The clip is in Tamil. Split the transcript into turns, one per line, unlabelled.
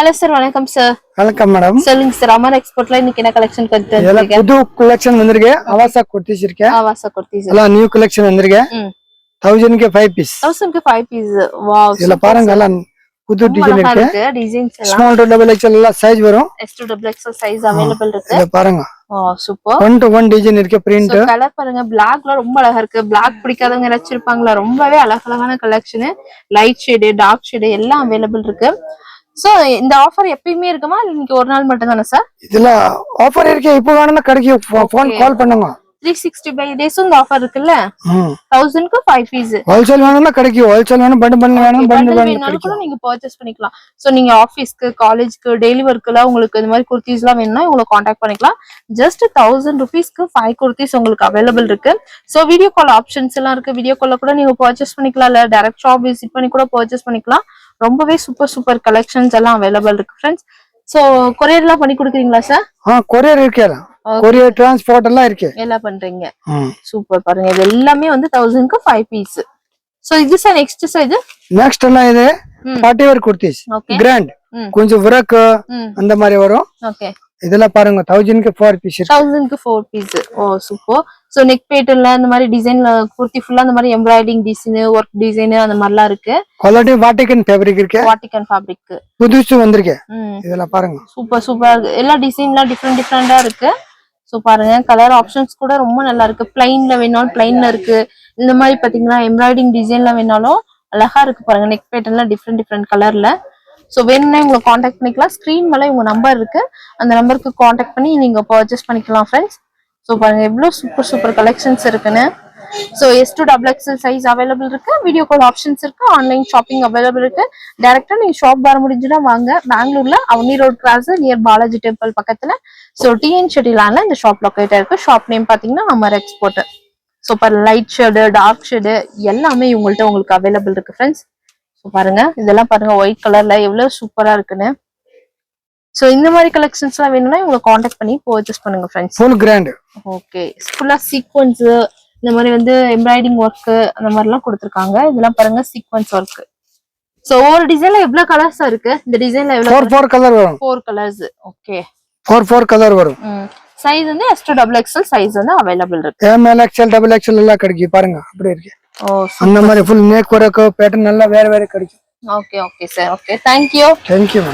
Hello sir, வணக்கம் sir.
வணக்கம் மேடம்.
சொல்லுங்க சார், அமர் எக்ஸ்போர்ட்ல இன்னைக்கு என்ன கலெக்ஷன் கொண்டு வந்திருக்கீங்க?
புது கலெக்ஷன் வந்திருக்கு. ஆவாசா குர்த்திஸ் இருக்கு.
ஆவாசா குர்த்திஸ்.
எல்லாம் நியூ கலெக்ஷன் வந்திருக்கு. 1000 க்கு 5 பீஸ்.
1000 க்கு 5 பீஸ். வாவ்.
இதல பாருங்க எல்லாம் புது டிசைன் இருக்கு.
டிசைன்ஸ் எல்லாம்
ஸ்மால் to double XL எல்லாம் சைஸ் வரும்.
S to double XL size அவேilable இருக்கு.
இத பாருங்க.
சூப்பர்.
1 to 1 டிசைன் இருக்கு பிரிண்ட்.
கலர் பாருங்க, Blackல ரொம்ப அழகா இருக்கு. Black பிடிக்காதவங்க யாராச்சும் இருப்பாங்களா? ரொம்பவே அழகான collection. Light shade, dark shade எல்லாம் அவேilable இருக்கு. சோ இந்த ஆஃபர் எப்பவுமே இருக்குமா இல்ல இன்னைக்கு ஒரு நாள் மட்டும் தானா சார்?
இதுல ஆஃபர் இருக்கு. இப்போ வேணும்னா கடைக்கு ஃபோன் கால் பண்ணுங்க.
365 டேஸ் இந்த ஆஃபர் இருக்குல்ல. 1000 க்கு 5 பீஸ்.
ஹோல்சேல் வேணும்னா கடைக்கு, ஹோல்சேல் வேணும் பண்டில் வேணும் பண்டில்
வேணும் நீங்க பர்ச்சேஸ் பண்ணிக்கலாம். சோ நீங்க ஆபீஸ்க்கு, காலேஜ்க்கு, டெய்லி வர்க்ல உங்களுக்கு இந்த மாதிரி குர்த்திஸ்லாம் வேணும்னா உங்களை காண்டாக்ட் பண்ணிக்கலாம். ஜஸ்ட் 1000 ரூபீஸ்க்கு 5 குர்த்திஸ் உங்களுக்கு அவேilable இருக்கு. சோ வீடியோ கால் ஆப்ஷன்ஸ் எல்லாம் இருக்கு. வீடியோ கால்ல கூட நீங்க பர்ச்சேஸ் பண்ணிக்கலாம், இல்ல டைரக்ட் ஷாப் விசிட் பண்ணி கூட பர்ச்சேஸ் பண்ணிக்கலாம். ரொம்பவே சூப்பர் கலெக்ஷன்ஸ் எல்லாம் அவேilable இருக்கு फ्रेंड्स. சோ கொரியர்லாம் பண்ணி கொடுக்குறீங்களா சார்?
கொரியர் இருக்கு. கொரியர் டிரான்ஸ்போர்ட் எல்லாம் இருக்கு.
எல்லாம் பண்றீங்க. சூப்பர். பாருங்க இது எல்லாமே வந்து 1000 க்கு 5 பீஸ். சோ இது சார் நெக்ஸ்ட் சார்
நெக்ஸ்ட் எல்லாம் இது பார்ட்டி வேர் குர்த்திஸ். கிராண்ட் கொஞ்சம் வர்க் அந்த மாதிரி வரும்.
ஓகே.
இதெல்லாம் பாருங்க 1000 க்கு 4 பீஸ்.
1000 க்கு 4 பீஸ். சூப்பர். சோ நெக் பேட்டர்ன்ல அந்த மாதிரி டிசைன்ல குர்த்தி ஃபுல்லா அந்த மாதிரி எம்ப்ராய்டிங் டிசைன், வர்க் டிசைன் அந்த மாதிரிலாம் இருக்கு.
குவாலிட்டி வாட்டிகன் ஃபேப்ரிக் இருக்கு.
வாட்டிகன் ஃபேப்ரிக்
புதுசு வந்திருக்கு. இதெல்லாம் பாருங்க
சூப்பர் இருக்கு. எல்லா டிசைன்லாம் டிஃபரெண்டா இருக்கு. சோ பாருங்க கலர் ஆப்ஷன்ஸ் கூட ரொம்ப நல்லா இருக்கு. பிளைன்ல வேணாலும் பிளைன்ல இருக்கு. இந்த மாதிரி பாத்தீங்கன்னா எம்ப்ராய்டிங் டிசைன்ல வேணாலும் அழகா இருக்கு. பாருங்க நெக் பேட்டர்ன்ல டிஃபரெண்ட் கலர்ல. சோ வேணும்னா உங்களை காண்டாக்ட் பண்ணிக்கலாம். ஸ்கிரீன் மேல உங்க நம்பர் இருக்கு, அந்த நம்பருக்கு காண்டாக்ட் பண்ணி நீங்க பர்ச்சேஸ் பண்ணிக்கலாம் ஃப்ரெண்ட்ஸ். சோ பாருங்க எவ்வளவு சூப்பர் கலெக்ஷன்ஸ் இருக்குன்னு. So S to double XL size available இருக்கு. வீடியோ கால் ஆப்ஷன்ஸ் இருக்கு. ஆன்லைன் ஷாப்பிங் அவைலபிள் இருக்கு. டைரக்டா நீங்க ஷாப் வர முடிஞ்சுனா வாங்க. பெங்களூர்ல Avani road cross near Balaji temple பக்கத்துல. சோ TN ஷெட்டிலான்ல இந்த ஷாப் லொகேட் இருக்கு. ஷாப் நேம் பாத்தீங்கன்னா Amar export. Super light shade, dark shade எல்லாமே உங்களுக்கு அவைலபிள் இருக்கு ஃப்ரெண்ட்ஸ். சோ பாருங்க இதெல்லாம் பாருங்க ஒயிட் கலர்ல எவ்வளவு சூப்பரா இருக்குன்னு. சோ இந்த மாதிரி கலெக்ஷன்ஸ் எல்லாம் வேணும்னா உங்களை காண்டாக்ட் பண்ணி பர்ச்சேஸ் பண்ணுங்க ஃப்ரெண்ட்ஸ்.
Full grand.
ஓகே. ஃபுல்லா சீக்வென்ஸ் இந்த மாதிரி வந்து எம்ப்ராய்டிங் ஒர்க் அந்த மாதிரி எல்லாம் கொடுத்திருக்காங்க. இதெல்லாம் பாருங்க சீக்வென்ஸ் ஒர்க். சோ ஒரு டிசைன்ல எவ்வளவு கலர்ஸ் இருக்கு? இந்த டிசைன்ல எவ்வளவு?
4 கலர் வரும்.
4 கலர்ஸ். ஓகே.
4 கலர் வரும்.
சைஸ் வந்து S to double XL size வந்து அவைலபிள் இருக்கு.
ML XL double XL எல்லாம் கிடைக்கும். பாருங்க அப்படியே இருக்கு. அந்த மாதிரி ஃபுல் நேக் ஒர்க் பேட்டர்ன் எல்லாம் வேற கிடைக்கும்.
Okay sir. Okay. Thank you.
Thank you.